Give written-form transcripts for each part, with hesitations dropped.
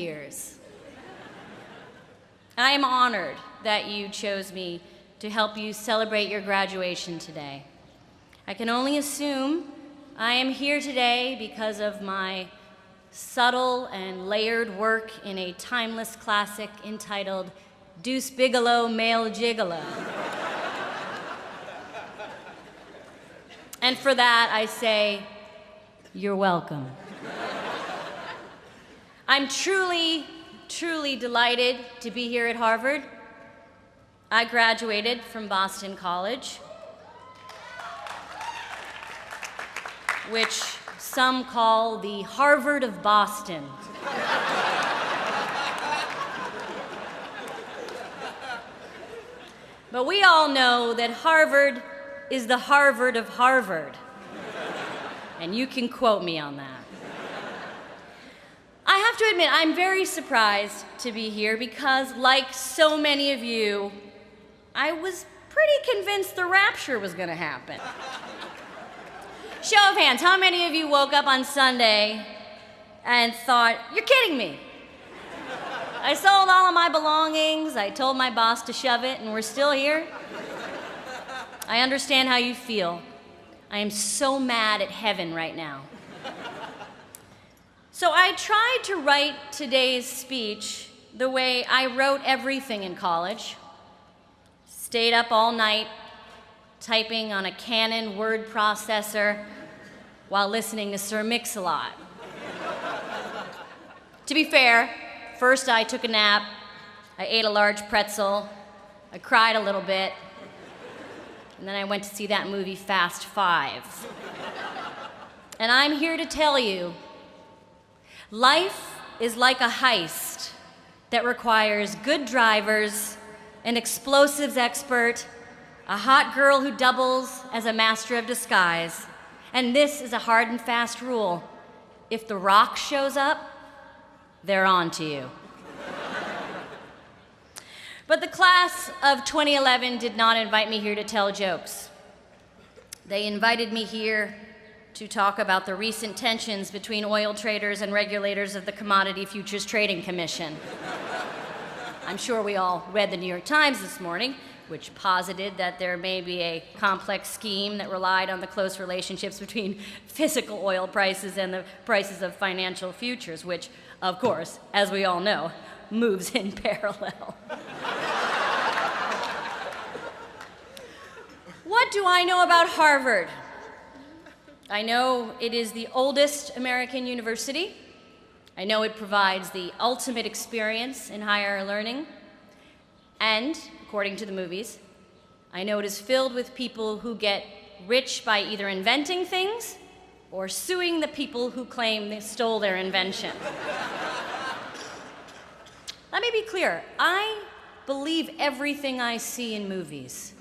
years. I am honored that you chose me to help you celebrate your graduation today. I can only assume I am here today because of my subtle and layered work in a timeless classic entitled Deuce Bigalow, Male Gigolo. And for that, I say, you're welcome. I'm truly, truly delighted to be here at Harvard. I graduated from Boston College, which some call the Harvard of Boston. But we all know that Harvard is the Harvard of Harvard. And you can quote me on that. I have to admit, I'm very surprised to be here because, like so many of you, I was pretty convinced the rapture was going to happen. Show of hands, how many of you woke up on Sunday and thought, you're kidding me? I sold all of my belongings, I told my boss to shove it, and we're still here? I understand how you feel. I am so mad at heaven right now. So I tried to write today's speech the way I wrote everything in college. Stayed up all night, typing on a Canon word processor while listening to Sir Mix-a-Lot. To be fair, first I took a nap, I ate a large pretzel, I cried a little bit, and then I went to see that movie Fast Five. And I'm here to tell you, life is like a heist that requires good drivers, an explosives expert, a hot girl who doubles as a master of disguise. And this is a hard and fast rule. If The Rock shows up, they're on to you. But the class of 2011 did not invite me here to tell jokes. They invited me here to talk about the recent tensions between oil traders and regulators of the Commodity Futures Trading Commission. I'm sure we all read the New York Times this morning, which posited that there may be a complex scheme that relied on the close relationships between physical oil prices and the prices of financial futures, which, of course, as we all know, moves in parallel. What do I know about Harvard? I know it is the oldest American university. I know it provides the ultimate experience in higher learning. And, according to the movies, I know it is filled with people who get rich by either inventing things or suing the people who claim they stole their invention. Let me be clear. I believe everything I see in movies.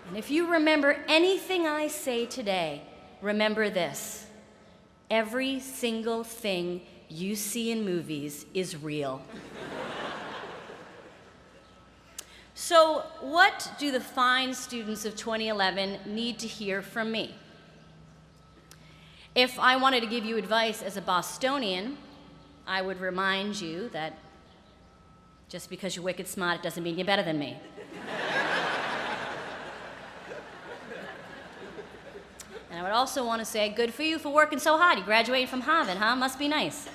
And if you remember anything I say today, remember this: every single thing you see in movies is real. So, what do the fine students of 2011 need to hear from me? If I wanted to give you advice as a Bostonian, I would remind you that just because you're wicked smart, it doesn't mean you're better than me. And I would also want to say, good for you for working so hard. You graduated from Harvard, huh? Must be nice.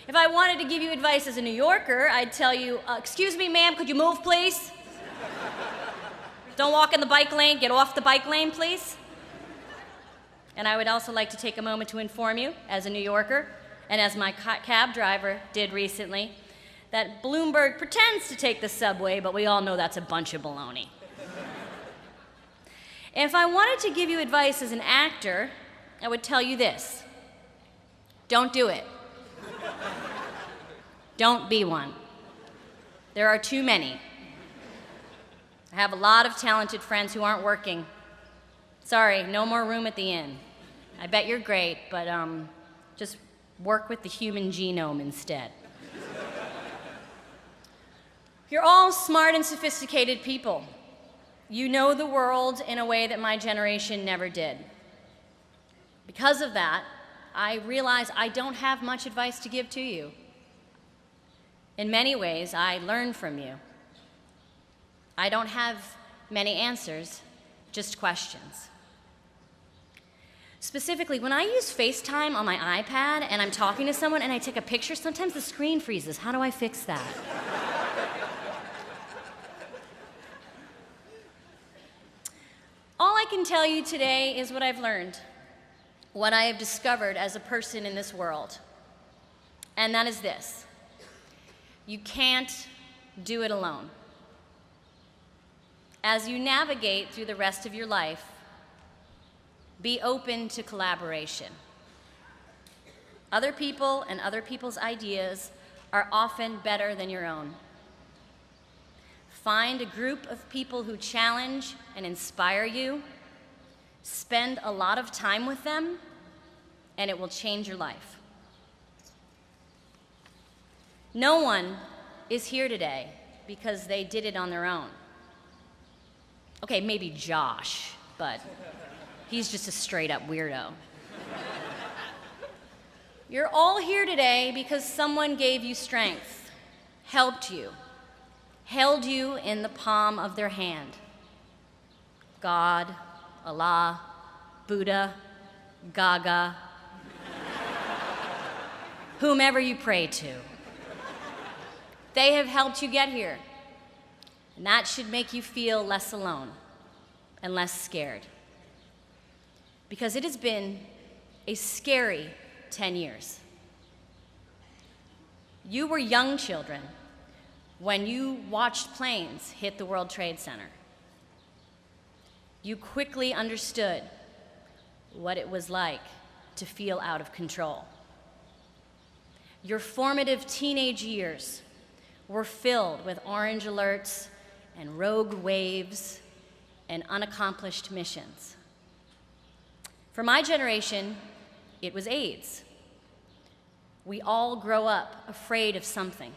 If I wanted to give you advice as a New Yorker, I'd tell you, excuse me, ma'am, could you move, please? Don't walk in the bike lane. Get off the bike lane, please. And I would also like to take a moment to inform you, as a New Yorker, and as my cab driver did recently, that Bloomberg pretends to take the subway, but we all know that's a bunch of baloney. If I wanted to give you advice as an actor, I would tell you this: don't do it. Don't be one. There are too many. I have a lot of talented friends who aren't working. Sorry, no more room at the inn. I bet you're great, but just work with the human genome instead. You're all smart and sophisticated people. You know the world in a way that my generation never did. Because of that, I realize I don't have much advice to give to you. In many ways, I learn from you. I don't have many answers, just questions. Specifically, when I use FaceTime on my iPad and I'm talking to someone and I take a picture, sometimes the screen freezes. How do I fix that? All I can tell you today is what I've learned, what I have discovered as a person in this world. And that is this: you can't do it alone. As you navigate through the rest of your life, be open to collaboration. Other people and other people's ideas are often better than your own. Find a group of people who challenge and inspire you. Spend a lot of time with them, and it will change your life. No one is here today because they did it on their own. Okay, maybe Josh, but he's just a straight-up weirdo. You're all here today because someone gave you strength, helped you, held you in the palm of their hand. God, Allah, Buddha, Gaga, whomever you pray to. They have helped you get here, and that should make you feel less alone and less scared. Because it has been a scary 10 years. You were young children when you watched planes hit the World Trade Center. You quickly understood what it was like to feel out of control. Your formative teenage years were filled with orange alerts and rogue waves and unaccomplished missions. For my generation, it was AIDS. We all grow up afraid of something.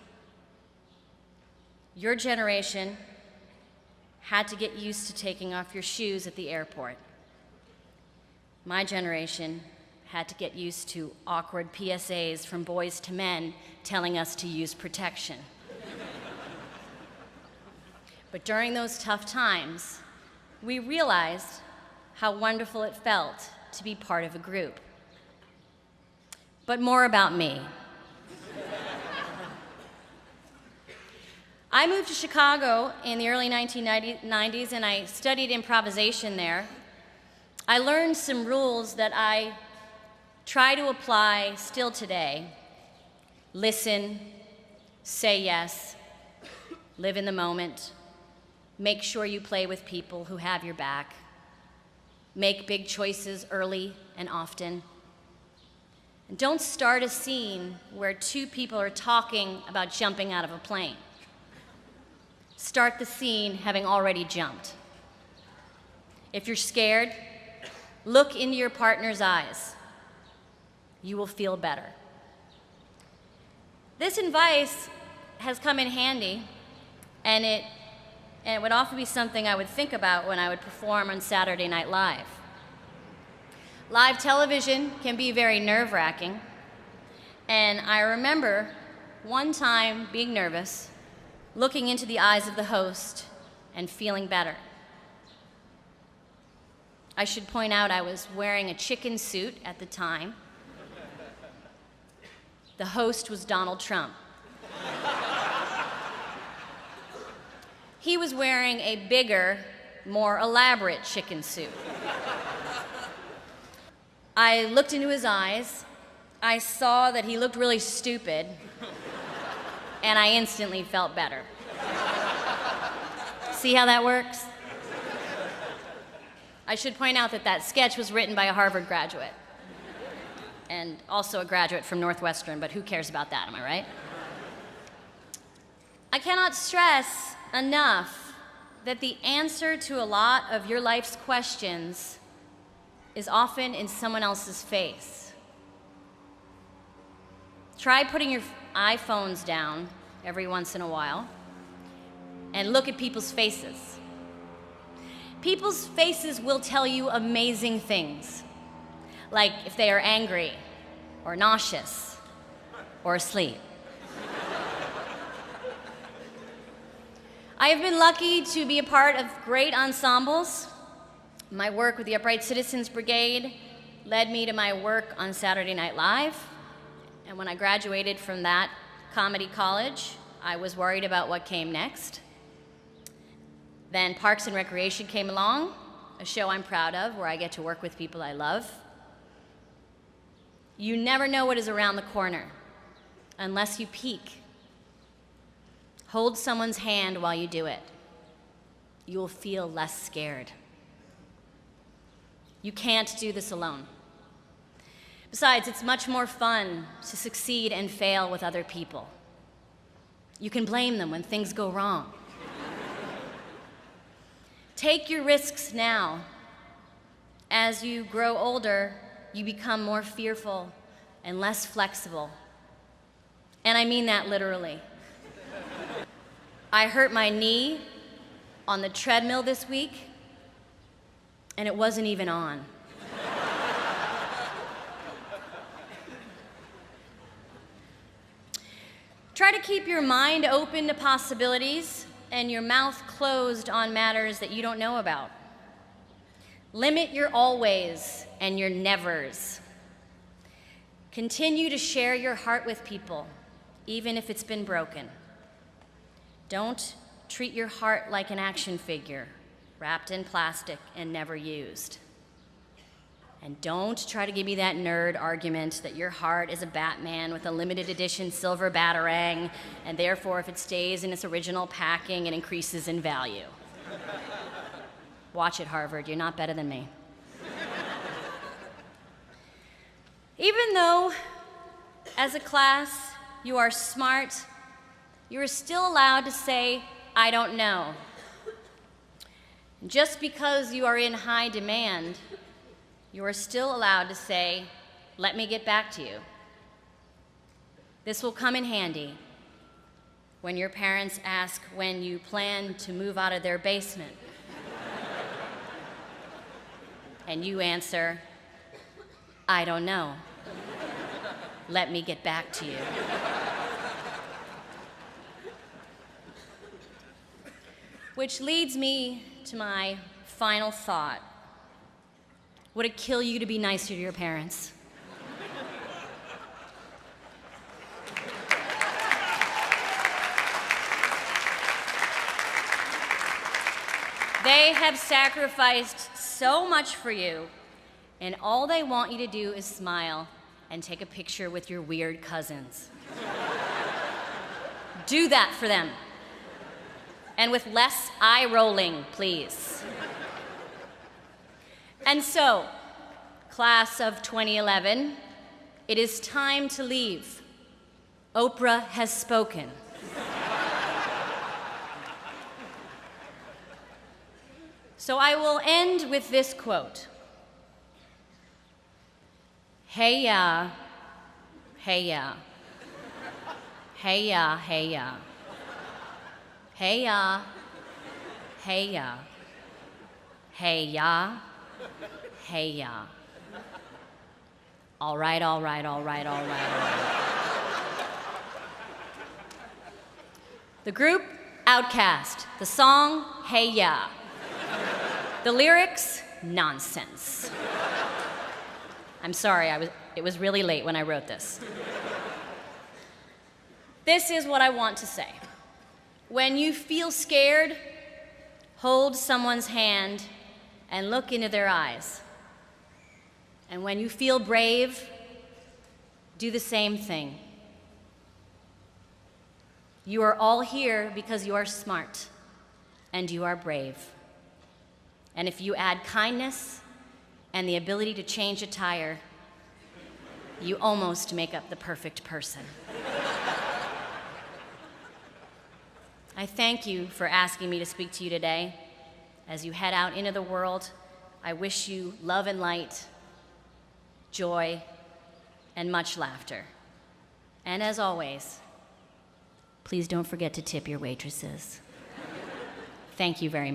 Your generation had to get used to taking off your shoes at the airport. My generation had to get used to awkward PSAs from Boys to Men telling us to use protection. But during those tough times, we realized how wonderful it felt to be part of a group. But more about me. I moved to Chicago in the early 1990s and I studied improvisation there. I learned some rules that I try to apply still today. Listen, say yes, live in the moment, make sure you play with people who have your back, make big choices early and often. And don't start a scene where two people are talking about jumping out of a plane. Start the scene having already jumped. If you're scared, look into your partner's eyes. You will feel better. This advice has come in handy, and it would often be something I would think about when I would perform on Saturday Night Live. Live television can be very nerve-wracking, and I remember one time being nervous, looking into the eyes of the host and feeling better. I should point out I was wearing a chicken suit at the time. The host was Donald Trump. He was wearing a bigger, more elaborate chicken suit. I looked into his eyes. I saw that he looked really stupid, and I instantly felt better. See how that works? I should point out that that sketch was written by a Harvard graduate, and also a graduate from Northwestern, but who cares about that, am I right? I cannot stress enough that the answer to a lot of your life's questions is often in someone else's face. Try putting your iPhones down every once in a while and look at people's faces. People's faces will tell you amazing things, like if they are angry or nauseous, or asleep. I have been lucky to be a part of great ensembles. My work with the Upright Citizens Brigade led me to my work on Saturday Night Live. And when I graduated from that comedy college, I was worried about what came next. Then Parks and Recreation came along, a show I'm proud of, where I get to work with people I love. You never know what is around the corner unless you peek. Hold someone's hand while you do it. You will feel less scared. You can't do this alone. Besides, it's much more fun to succeed and fail with other people. You can blame them when things go wrong. Take your risks now. As you grow older, you become more fearful and less flexible. And I mean that literally. I hurt my knee on the treadmill this week, and it wasn't even on. Try to keep your mind open to possibilities and your mouth closed on matters that you don't know about. Limit your always and your nevers. Continue to share your heart with people, even if it's been broken. Don't treat your heart like an action figure, wrapped in plastic and never used. And don't try to give me that nerd argument that your heart is a Batman with a limited edition silver batarang, and therefore if it stays in its original packing, it increases in value. Watch it, Harvard, you're not better than me. Even though, as a class, you are smart, you are still allowed to say, I don't know. Just because you are in high demand, you are still allowed to say, let me get back to you. This will come in handy when your parents ask when you plan to move out of their basement. And you answer, I don't know. Let me get back to you. Which leads me to my final thought. Would it kill you to be nicer to your parents? They have sacrificed so much for you, and all they want you to do is smile and take a picture with your weird cousins. Do that for them. And with less eye rolling, please. And so, class of 2011, it is time to leave. Oprah has spoken. So I will end with this quote. Hey ya, hey ya, hey ya, hey ya, hey ya, hey ya, hey ya, hey ya. All right, all right, all right, all right, all right. The group, Outkast. The song, Hey Ya. The lyrics, nonsense. I'm sorry, it was really late when I wrote this. This is what I want to say. When you feel scared, hold someone's hand and look into their eyes. And when you feel brave, do the same thing. You are all here because you are smart and you are brave. And if you add kindness and the ability to change a tire, you almost make up the perfect person. I thank you for asking me to speak to you today. As you head out into the world, I wish you love and light, joy, and much laughter. And as always, please don't forget to tip your waitresses. Thank you very much.